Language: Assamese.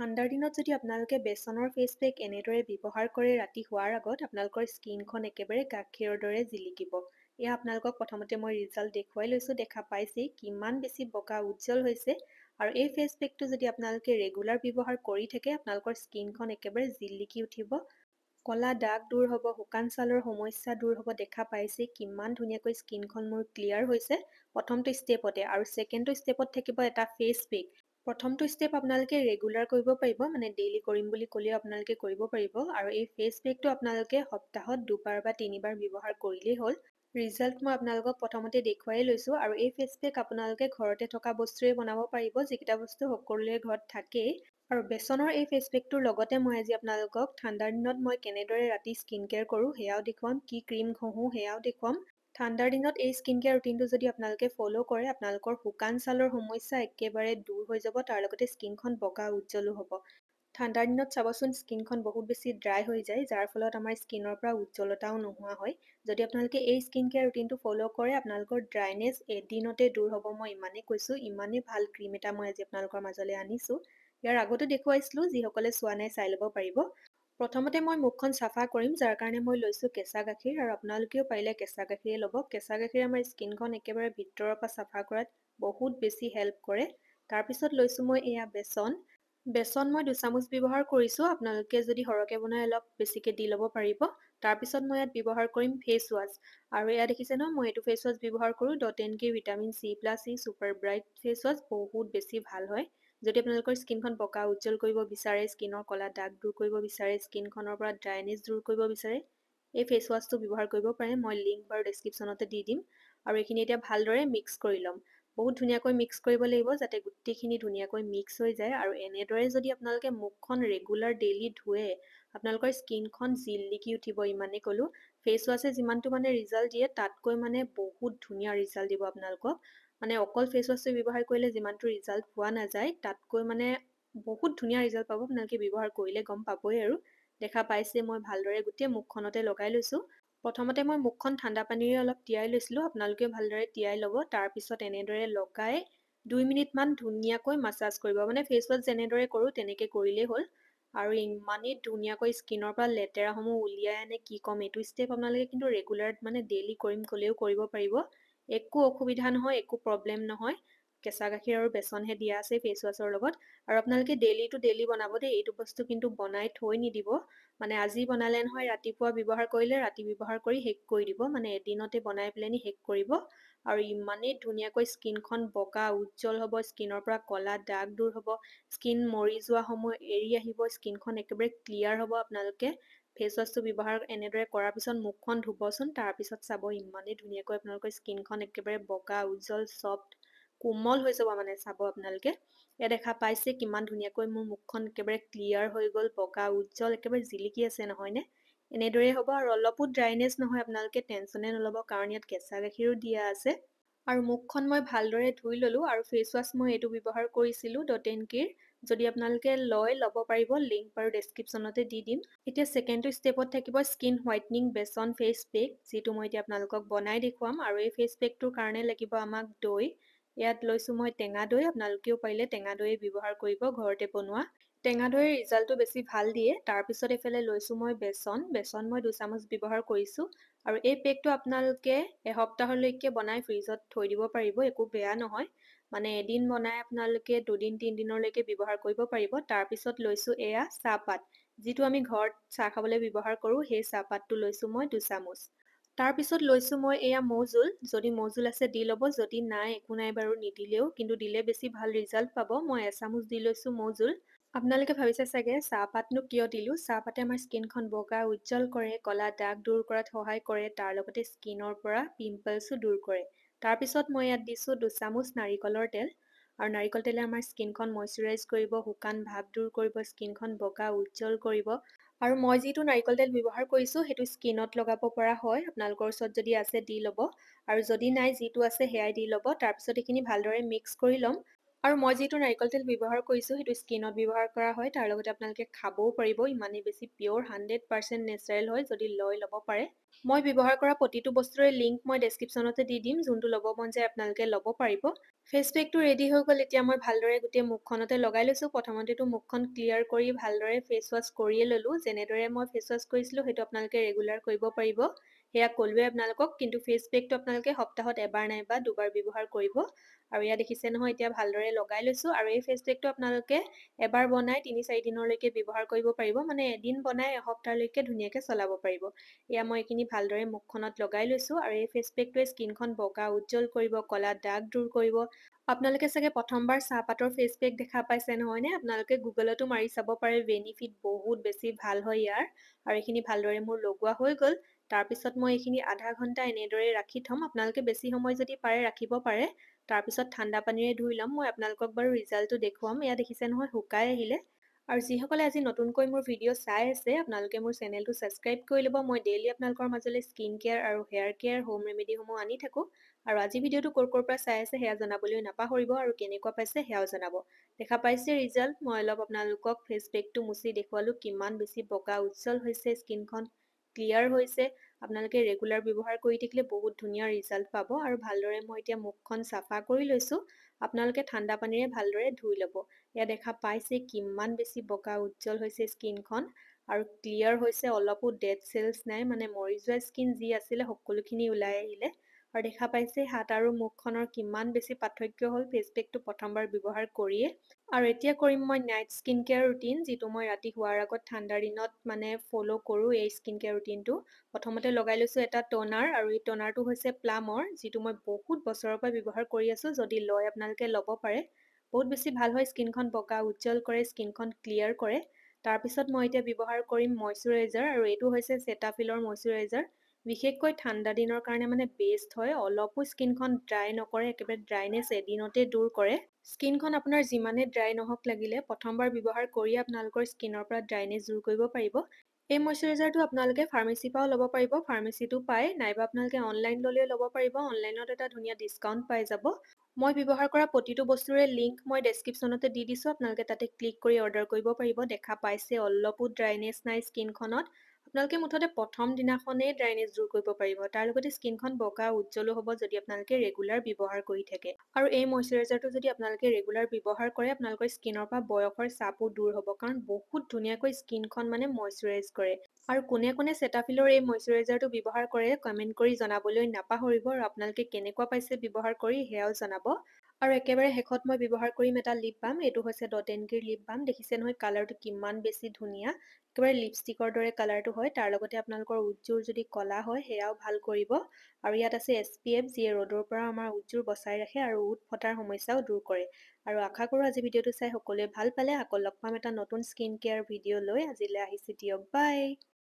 ঠাণ্ডাৰ দিনত যদি আপোনালোকে বেচনৰ ফেচ পেক এনেদৰে ব্যৱহাৰ কৰে ৰাতি শোৱাৰ আগত আপোনালোকৰ স্কিনখন একেবাৰে গাখীৰৰ দৰে জিলিকিব। এয়া আপোনালোকক প্ৰথমতে মই ৰিজাল্ট দেখুৱাই লৈছোঁ, দেখা পাইছেই কিমান বেছি বগা উজ্জ্বল হৈছে। আৰু এই ফেচ পেকটো যদি আপোনালোকে ৰেগুলাৰ ব্যৱহাৰ কৰি থাকে আপোনালোকৰ স্কিনখন একেবাৰে জিলিকি উঠিব। কলা দাগ দূৰ হ'ব, শুকান ছালৰ সমস্যা দূৰ হ'ব। দেখা পাইছে কিমান ধুনীয়াকৈ স্কিনখন মোৰ ক্লিয়াৰ হৈছে প্ৰথমটো ষ্টেপতে। আৰু ছেকেণ্ডটো ষ্টেপত থাকিব এটা ফেচ পেক। প্ৰথমটো ষ্টেপ আপোনালোকে ৰেগুলাৰ কৰিব পাৰিব, মানে ডেইলি কৰিম বুলি ক'লেও আপোনালোকে কৰিব পাৰিব। আৰু এই ফেচ পেকটো আপোনালোকে সপ্তাহত 2বাৰ বা 3বাৰ ব্যৱহাৰ কৰিলেই হ'ল। ৰিজাল্ট মই আপোনালোকক প্ৰথমতে দেখুৱাই লৈছোঁ। আৰু এই ফেচ পেক আপোনালোকে ঘৰতে থকা বস্তুৰে বনাব পাৰিব, যিকেইটা বস্তু সকলোৰে ঘৰত থাকেই। আৰু বেচনৰ এই ফেচ পেকটোৰ লগতে মই আজি আপোনালোকক ঠাণ্ডাৰ দিনত মই কেনেদৰে ৰাতি স্কিন কেয়াৰ কৰোঁ সেয়াও দেখুৱাম, কি ক্ৰীম ঘঁহোঁ সেয়াও দেখুৱাম। ঠাণ্ডাৰ দিনত এই স্কিন কেয়াৰ ৰুটিনটো যদি আপোনালোকে ফ'ল' কৰে আপোনালোকৰ শুকান ছালৰ সমস্যা একেবাৰে দূৰ হৈ যাব, তাৰ লগতে স্কিনখন বগা উজ্জ্বলো হ'ব। ঠাণ্ডাৰ দিনত চাবচোন স্কিনখন বহুত বেছি ড্ৰাই হৈ যায়, যাৰ ফলত আমাৰ স্কিনৰ পৰা উজ্জ্বলতাও নোহোৱা হয়। যদি আপোনালোকে এই স্কিন কেয়াৰ ৰুটিনটো ফ'ল' কৰে আপোনালোকৰ ড্ৰাইনেছ এদিনতে দূৰ হ'ব, মই ইমানেই কৈছোঁ। ইমানেই ভাল ক্ৰীম এটা মই আজি আপোনালোকৰ মাজলৈ আনিছোঁ। ইয়াৰ আগতো দেখুৱাইছিলোঁ, যিসকলে চোৱা নাই চাই ল'ব পাৰিব। প্ৰথমতে মই মুখখন চাফা কৰিম, যাৰ কাৰণে মই লৈছোঁ কেঁচা গাখীৰ। আৰু আপোনালোকেও পাৰিলে কেঁচা গাখীৰে ল'ব। কেঁচা গাখীৰে আমাৰ স্কিনখন একেবাৰে ভিতৰৰ পৰা চাফা কৰাত বহুত বেছি হেল্প কৰে। তাৰপিছত লৈছোঁ মই এয়া বেচন। বেচন মই 2 চামুচ ব্যৱহাৰ কৰিছোঁ, আপোনালোকে যদি সৰহকৈ বনাই অলপ বেছিকৈ দি ল'ব পাৰিব। তাৰপিছত মই ইয়াত ব্যৱহাৰ কৰিম ফেচ ৱাছ। আৰু এয়া দেখিছে ন, মই এইটো ফেচ ৱাছ ব্যৱহাৰ কৰোঁ, Dot and Key vitamin C+E super bright face wash. বহুত বেছি ভাল হয়। যদি আপোনালোকৰ স্কিনখন বগা উজ্জ্বল কৰিব বিচাৰে, স্কিনৰ কলা দাগ দূৰ কৰিব বিচাৰে, স্কিনখনৰ পৰা ড্ৰাইনেছ দূৰ কৰিব বিচাৰে, এই ফেচ ৱাছটো ব্যৱহাৰ কৰিব পাৰে। মই লিংক বাৰু ডেছক্ৰিপশ্যনতে দি দিম। আৰু এইখিনি এতিয়া ভালদৰে মিক্স কৰি ল'ম। বহুত ধুনীয়াকৈ মিক্স কৰিব লাগিব, যাতে গোটেইখিনি ধুনীয়াকৈ মিক্স হৈ যায়। আৰু এনেদৰে যদি আপোনালোকে মুখখন ৰেগুলাৰ ডেইলি ধুৱে আপোনালোকৰ স্কিনখন জিলিকি উঠিব, ইমানেই ক'লোঁ। ফেচ ৱাছে যিমানটো মানে ৰিজাল্ট দিয়ে তাতকৈ মানে বহুত ধুনীয়া ৰিজাল্ট দিব আপোনালোকক। মানে অকল ফেচ ৱাছটো ব্যৱহাৰ কৰিলে যিমানটো ৰিজাল্ট পোৱা নাযায় তাতকৈ মানে বহুত ধুনীয়া ৰিজাল্ট পাব। আপোনালোকে ব্যৱহাৰ কৰিলে গম পাবই। আৰু দেখা পাইছে মই ভালদৰে গোটেই মুখখনতে লগাই লৈছোঁ। প্ৰথমতে মই মুখখন ঠাণ্ডা পানীৰে অলপ তিয়াই লৈছিলোঁ, আপোনালোকে ভালদৰে তিয়াই ল'ব। তাৰপিছত এনেদৰে লগাই 2 মিনিটমান ধুনীয়াকৈ মাছাজ কৰিব, মানে ফেচ ৱাছ যেনেদৰে কৰোঁ তেনেকৈ কৰিলেই হ'ল। আৰু ইমানেই ধুনীয়াকৈ স্কিনৰ পৰা লেতেৰাসমূহ উলিয়াই আনে, কি ক'ম। এইটো ষ্টেপ আপোনালোকে কিন্তু ৰেগুলাৰ মানে ডেইলি কৰিম ক'লেও কৰিব পাৰিব। একো অসুবিধা নহয়, একো প্ৰব্লেম নহয়। কেঁচা গাখীৰ আৰু বেচনহে দিয়া আছে ফেচ ৱাছৰ লগত। আৰু আপোনালোকে ডেইলিটো ডেইলি বনাব দেই, এইটো বস্তু কিন্তু বনাই থৈ নিদিব। মানে আজি বনালে নহয় ৰাতিপুৱা ব্যৱহাৰ কৰিলে ৰাতি ব্যৱহাৰ কৰি শেষ কৰি দিব, মানে এদিনতে বনাই পেলাই শেষ কৰিব। আৰু ইমানেই ধুনীয়াকৈ স্কিনখন বগা উজ্জ্বল হ'ব, স্কিনৰ পৰা কলা দাগ দূৰ হ'ব, স্কিন মৰি যোৱা সময় এৰি আহিব, স্কিনখন একেবাৰে ক্লিয়াৰ হ'ব। আপোনালোকে ফেচ ৱাছটো ব্যৱহাৰ এনেদৰে কৰাৰ পিছত মুখখন ধুবচোন, তাৰপিছত চাব ইমানেই ধুনীয়াকৈ আপোনালোকৰ স্কিনখন একেবাৰে বগা উজ্জ্বল চফ্ট কোমল হৈ যাব, মানে চাব আপোনালোকে। এয়া দেখা পাইছে কিমান ধুনীয়াকৈ মোৰ মুখখন একেবাৰে ক্লিয়াৰ হৈ গ'ল, বগা উজ্জ্বল একেবাৰে জিলিকি আছে নহয়নে। এনেদৰেই হ'ব। আৰু অলপো ড্ৰাইনেছ নহয়, আপোনালোকে টেনশ্যনে নল'ব, কাৰণ ইয়াত কেঁচা গাখীৰো দিয়া আছে। আৰু মুখখন মই ভালদৰে ধুই ল'লোঁ। আৰু ফেচ ৱাছ মই এইটো ব্যৱহাৰ কৰিছিলোঁ ডট&কিৰ। যদি আপোনালোকে ল'ব পাৰিব, লিংক বাৰু ডেছক্ৰিপশ্যনতে দি দিম। এতিয়া ছেকেণ্ডটো ষ্টেপত থাকিব স্কিন হোৱাইটনিং বেচন ফেচ পেক, যিটো মই এতিয়া আপোনালোকক বনাই দেখুৱাম। আৰু এই ফেচ পেকটোৰ কাৰণে লাগিব আমাক দৈ। ইয়াত লৈছোঁ মই টেঙা দৈ, আপোনালোকেও পাৰিলে টেঙা দৈয়ে ব্যৱহাৰ কৰিব, ঘৰতে বনোৱা। টেঙা দৈৰ ৰিজাল্টটো বেছি ভাল দিয়ে। তাৰপিছত এইফালে লৈছোঁ মই বেচন। বেচন মই 2 চামুচ ব্যৱহাৰ কৰিছোঁ। আৰু এই পেকটো আপোনালোকে এসপ্তাহলৈকে বনাই ফ্ৰিজত থৈ দিব পাৰিব, একো বেয়া নহয়। মানে এদিন বনাই আপোনালোকে 2-3 দিনলৈকে ব্যৱহাৰ কৰিব পাৰিব। তাৰপিছত লৈছোঁ এয়া চাহপাত, যিটো আমি ঘৰত চাহ খাবলৈ ব্যৱহাৰ কৰোঁ, সেই চাহপাতটো লৈছোঁ মই 2 চামুচ। তাৰপিছত লৈছোঁ মই এয়া মৌজোল। যদি মৌজোল আছে দি ল'ব, যদি নাই একো নাই বাৰু নিদিলেও, কিন্তু দিলে বেছি ভাল ৰিজাল্ট পাব। মই এচামুচ দি লৈছোঁ মৌজোল। আপোনালোকে ভাবিছে চাগে চাহপাতনো কিয় দিলোঁ। চাহপাতে আমাৰ স্কিনখন বগা উজ্জ্বল কৰে, কলা দাগ দূৰ কৰাত সহায় কৰে, তাৰ লগতে স্কিনৰ পৰা পিম্পলছো দূৰ কৰে। তাৰপিছত মই ইয়াত দিছোঁ 2 চামুচ নাৰিকলৰ তেল। আৰু নাৰিকল তেলে আমাৰ স্কিনখন মইশ্চাৰাইজ কৰিব, শুকান ভাৱ দূৰ কৰিব, স্কিনখন বগা উজ্জ্বল কৰিব। আৰু মই যিটো নাৰিকল তেল ব্যৱহাৰ কৰিছোঁ সেইটো স্কিনত লগাব পৰা হয়, আপোনালোকৰ ওচৰত যদি আছে দি ল'ব। আৰু যদি নাই, যিটো আছে সেয়াই দি ল'ব। তাৰপিছত এইখিনি ভালদৰে মিক্স কৰি ল'ম। আৰু মই যিটো নাৰিকল তেল ব্যৱহাৰ কৰিছোঁ সেইটো স্কিনত ব্যৱহাৰ কৰা হয়, তাৰ লগতে আপোনালোকে খাবও পাৰিব, ইমানেই বেছি পিয়'ৰ 100% নেচাৰেল হয়, যদি ল'ব পাৰে। মই ব্যৱহাৰ কৰা প্ৰতিটো বস্তুৰে লিংক মই ডেছক্ৰিপশ্যনতে দি দিম, যোনটো ল'ব মন যায় আপোনালোকে ল'ব পাৰিব। ফেচ পেকটো ৰেডি হৈ গ'ল, এতিয়া মই ভালদৰে গোটেই মুখখনতে লগাই লৈছোঁ। প্ৰথমতেতো মুখখন ক্লিয়াৰ কৰি ভালদৰে ফেচ ৱাছ কৰিয়ে ল'লোঁ। যেনেদৰে মই ফেচ ৱাছ কৰিছিলোঁ সেইটো আপোনালোকে ৰেগুলাৰ কৰিব পাৰিব। সেয়া ক'লোৱে আপোনালোকক, কিন্তু ফেচ পেকটো আপোনালোকে সপ্তাহত এবাৰ নাইবা দুবাৰ ব্যৱহাৰ কৰিব। আৰু এয়া দেখিছে নহয়, এতিয়া ভালদৰে লগাই লৈছোঁ। আৰু এই ফেচ পেকটো আপোনালোকে এবাৰ বনাই 3-4 দিনলৈকে ব্যৱহাৰ কৰিব পাৰিব, মানে এদিন বনাই এসপ্তাহলৈকে ধুনীয়াকৈ চলাব পাৰিব। এয়া মই এইখিনি ভালদৰে মুখখনত লগাই লৈছোঁ। আৰু এই ফেচ পেকটোৱে স্কিনখন বগা উজ্জ্বল কৰিব, ক'লা দাগ দূৰ কৰিব। আপোনালোকে চাগে প্ৰথমবাৰ চাহপাতৰ ফেচ পেক দেখা পাইছে নহয়নে? আপোনালোকে গুগলতো মাৰি চাব পাৰে, বেনিফিট বহুত বেছি ভাল হয় ইয়াৰ। আৰু এইখিনি ভালদৰে মোৰ লগোৱা হৈ গ'ল। তাৰপিছত মই এইখিনি আধা ঘণ্টা এনেদৰে ৰাখি থ'ম। আপোনালোকে বেছি সময় যদি পাৰে ৰাখিব পাৰে। তাৰপিছত ঠাণ্ডা পানীৰে ধুই ল'ম। মই আপোনালোকক বাৰু ৰিজাল্টটো দেখুৱাম। এয়া দেখিছে নহয়, শুকাই আহিলে। আৰু যিসকলে আজি নতুনকৈ মোৰ ভিডিঅ' চাই আছে, আপোনালোকে মোৰ চেনেলটো ছাবস্ক্ৰাইব কৰি ল'ব। মই ডেইলি আপোনালোকৰ মাজলৈ স্কিন কেয়াৰ আৰু হেয়াৰ কেয়াৰ হোম ৰেমেডিসমূহ আনি থাকোঁ। আৰু আজি ভিডিঅ'টো ক'ৰ পৰা চাই আছে সেয়া জনাবলৈ নাপাহৰিব, আৰু কেনেকুৱা পাইছে সেয়াও জনাব। দেখা পাইছে ৰিজাল্ট? মই অলপ আপোনালোকক ফেচ পেকটো মুচি দেখুৱালোঁ, কিমান বেছি বগা উজ্জ্বল হৈছে, স্কিনখন ক্লিয়াৰ হৈছে। আপোনালোকে ৰেগুলাৰ ব্যৱহাৰ কৰি থাকিলে বহুত ধুনীয়া ৰিজাল্ট পাব। আৰু ভালদৰে মই এতিয়া মুখখন চাফা কৰি লৈছোঁ। আপোনালোকে ঠাণ্ডা পানীৰে ভালদৰে ধুই ল'ব। এয়া দেখা পাইছে কিমান বেছি বগা উজ্জ্বল হৈছে স্কিনখন, আৰু ক্লিয়াৰ হৈছে, অলপো ডেড চেলছ নাই, মানে মৰি যোৱা স্কিন যি আছিলে সকলোখিনি ওলাই আহিলে। আৰু দেখা পাইছে হাত আৰু মুখখনৰ কিমান বেছি পাৰ্থক্য হ'ল ফেচ পেকটো প্ৰথমবাৰ ব্যৱহাৰ কৰিয়ে। আৰু এতিয়া কৰিম মই নাইট স্কিন কেয়াৰ ৰুটিন, যিটো মই ৰাতি শোৱাৰ আগত ঠাণ্ডাৰ দিনত মানে ফ'ল' কৰোঁ এই স্কিন কেয়াৰ ৰুটিনটো। প্ৰথমতে লগাই লৈছোঁ এটা ট'নাৰ, আৰু এই ট'নাৰটো হৈছে প্লামৰ, যিটো মই বহুত বছৰৰ পৰা ব্যৱহাৰ কৰি আছোঁ। যদি লয় আপোনালোকে ল'ব পাৰে। বহুত বেছি ভাল হয়, স্কিনখন বগা উজ্জ্বল কৰে, স্কিনখন ক্লিয়াৰ কৰে। তাৰপিছত মই এতিয়া ব্যৱহাৰ কৰিম মইশ্চাৰাইজাৰ, আৰু এইটো হৈছে চেটাফিলৰ মইশ্চাৰাইজাৰ। বিশেষকৈ ঠাণ্ডা দিনৰ কাৰণে মানে বেষ্ট হয়, অলপো স্কিনখন ড্ৰাই নকৰে, একেবাৰে ড্ৰাইনেছ এদিনতে দূৰ কৰে। স্কিনখন আপোনাৰ যিমানে ড্ৰাই নহওক লাগিলে, প্ৰথমবাৰ ব্যৱহাৰ কৰি আপোনালোকৰ স্কিনৰ পৰা ড্ৰাইনেছ দূৰ কৰিব পাৰিব। এই মইশ্চাৰাইজাৰটো আপোনালোকে ফাৰ্মেচীৰ পৰাও ল'ব পাৰিব, ফাৰ্মেচীটো পায়, নাইবা আপোনালোকে অনলাইন ল'লেও ল'ব পাৰিব। অনলাইনত এটা ধুনীয়া ডিছকাউণ্ট পাই যাব। মই ব্যৱহাৰ কৰা প্ৰতিটো বস্তুৰে লিংক মই ডেছক্ৰিপশ্যনতে দি দিছোঁ, আপোনালোকে তাতে ক্লিক কৰি অৰ্ডাৰ কৰিব পাৰিব। দেখা পাইছে অলপো ড্ৰাইনেছ নাই স্কিনখনত। আপোনালোকে মুঠতে প্ৰথম দিনাখনেই ড্ৰাইনেছ দূৰ কৰিব পাৰিব। তাৰ লগতে স্কিনখন বগা উজ্জ্বলো হ'ব যদি আপোনালোকে ৰেগুলাৰ ব্যৱহাৰ কৰি থাকে। আৰু এই মইশ্চাৰাইজাৰটো যদি আপোনালোকে ৰেগুলাৰ ব্যৱহাৰ কৰে, আপোনালোকৰ স্কিনৰ পৰা বয়সৰ ছাপো দূৰ হ'ব, কাৰণ বহুত ধুনীয়াকৈ স্কিনখন মানে মইশ্চাৰাইজ কৰে। আৰু কোনে কোনে চেটাফিলৰ এই মইশ্চাৰাইজাৰটো ব্যৱহাৰ কৰে কমেণ্ট কৰি জনাবলৈ নাপাহৰিব। আৰু আপোনালোকে কেনেকুৱা পাইছে ব্যৱহাৰ কৰি সেয়াও জনাব। আৰু একেবাৰে শেষত মই ব্যৱহাৰ কৰিম এটা লিপ বাম। এইটো হৈছে ডট এণ্ড কিৰ লিপ বাম। দেখিছে নহয় কালাৰটো কিমান বেছি ধুনীয়া, একেবাৰে লিপষ্টিকৰ দৰে কালাৰটো হয়। তাৰ লগতে আপোনালোকৰ উজ্জোৰ যদি ক'লা হয় সেয়াও ভাল কৰিব। আৰু ইয়াত আছে SPF, যিয়ে ৰ'দৰ পৰা আমাৰ উজ্জোৰ বচাই ৰাখে আৰু উট ফটাৰ সমস্যাও দূৰ কৰে। আৰু আশা কৰোঁ আজি ভিডিঅ'টো চাই সকলোৱে ভাল পালে। আকৌ লগ পাম এটা নতুন স্কিন কেয়াৰ ভিডিঅ' লৈ। আজিলৈ আহিছোঁ, দিয়ক বাই।